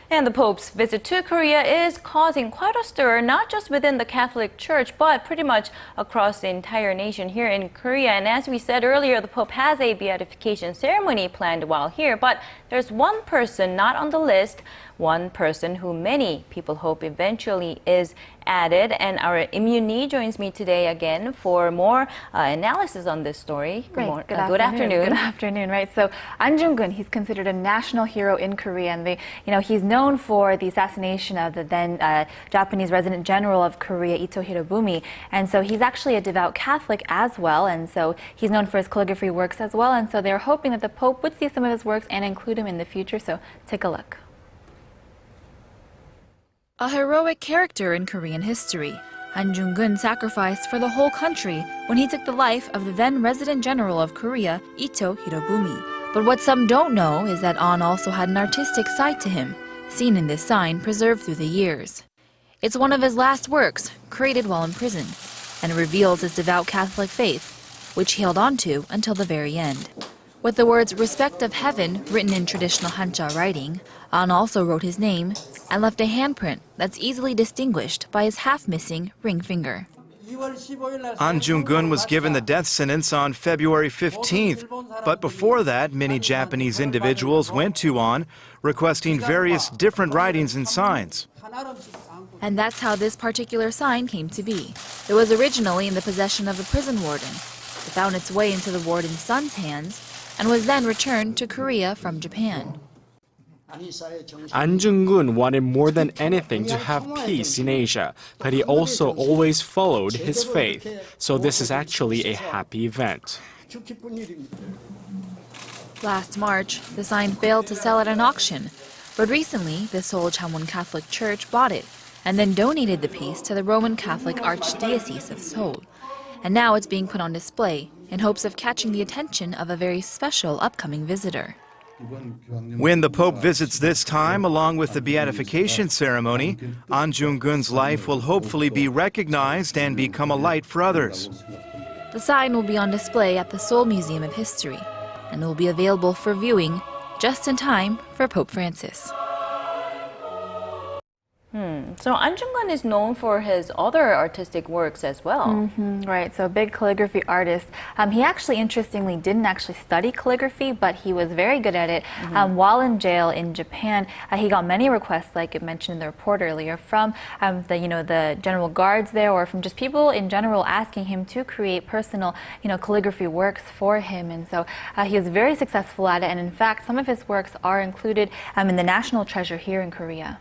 And the Pope's visit to Korea is causing quite a stir, not just within the Catholic Church, but pretty much across the entire nation here in Korea. And as we said earlier, the Pope has a beatification ceremony planned while here, but there's one person not on the list, one person who many people hope eventually is added. And our Yim Yoonhee joins me today again for more analysis on this story. Good afternoon. Good afternoon, right? So Ahn Jung-geun, he's considered a national hero in Korea, and he's known for the assassination of the then Japanese resident general of Korea, Hirobumi. And so he's actually a devout Catholic as well, and so he's known for his calligraphy works as well. And so they're hoping that the Pope would see some of his works and include him in the future. So take a look. A heroic character in Korean history, Ahn Jung-geun sacrificed for the whole country when he took the life of the then resident general of Korea, Hirobumi. But what some don't know is that Ahn also had an artistic side to him, seen in this sign preserved through the years. It's one of his last works, created while in prison, and it reveals his devout Catholic faith, which he held on to until the very end. With the words "respect of heaven" written in traditional Hanja writing, Ahn also wrote his name and left a handprint that's easily distinguished by his half-missing ring finger. Ahn Jung-geun was given the death sentence on February 15th, but before that, many Japanese individuals went to Ahn requesting various different writings and signs. And that's how this particular sign came to be. It was originally in the possession of a prison warden. It found its way into the warden's son's hands and was then returned to Korea from Japan. Ahn Jung-geun wanted more than anything to have peace in Asia, but he also always followed his faith. So this is actually a happy event. Last March, the sign failed to sell at an auction, but recently the Seoul Chamwon Catholic Church bought it and then donated the piece to the Roman Catholic Archdiocese of Seoul. And now it's being put on display in hopes of catching the attention of a very special upcoming visitor. When the Pope visits this time, along with the beatification ceremony, Ahn Jung-geun's life will hopefully be recognized and become a light for others. The sign will be on display at the Seoul Museum of History, and it will be available for viewing just in time for Pope Francis. So Ahn Jung-geun is known for his other artistic works as well. Right, so a big calligraphy artist. He actually, interestingly, didn't actually study calligraphy, but he was very good at it. While in jail in Japan, he got many requests, like it mentioned in the report earlier, from the general guards there, or from just people in general asking him to create personal, calligraphy works for him. And so he was very successful at it. And in fact, some of his works are included in the National Treasure here in Korea.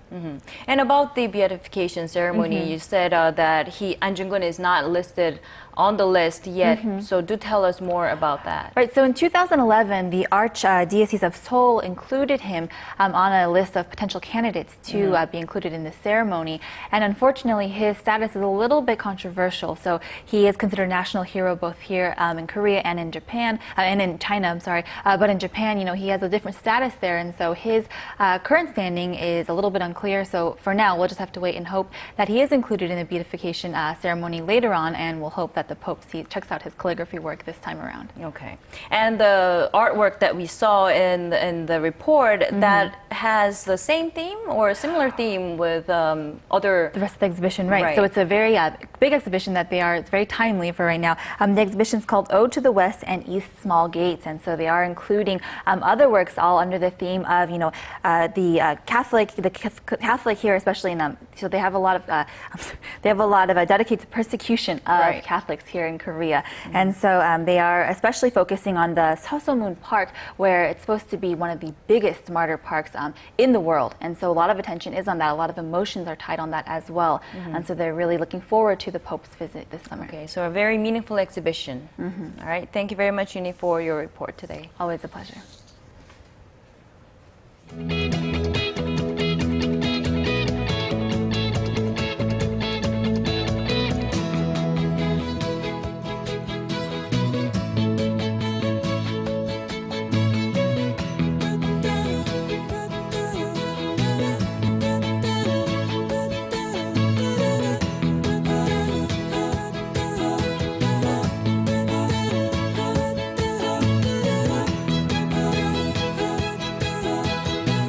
And about the beatification ceremony, you said that Ahn Jung-geun is not listed on the list yet, so do tell us more about that. Right, so in 2011, the Archdiocese of Seoul included him on a list of potential candidates to be included in the ceremony. And unfortunately, his status is a little bit controversial. So he is considered a national hero both here in Korea and in Japan, and in China, I'm sorry. But in Japan, he has a different status there. And so his current standing is a little bit unclear. So for now, we'll just have to wait and hope that he is included in the beatification ceremony later on, and we'll hope that the Pope checks out his calligraphy work this time around. Okay. And the artwork that we saw in the report, that has the same theme or a similar theme with other... The rest of the exhibition, right. So it's a very big exhibition that it's very timely for right now. The exhibition is called Ode to the West and East Small Gates, and so they are including other works all under the theme of, the Catholic here, especially in so they have a lot of dedicated to persecution of Catholics here in Korea. And so they are especially focusing on the Seosomun Park, where it's supposed to be one of the biggest martyr parks in the world. And so a lot of attention is on that. A lot of emotions are tied on that as well. And so they're really looking forward to the Pope's visit this summer. Okay, so a very meaningful exhibition. All right, thank you very much, Yoonhee, for your report today. Always a pleasure.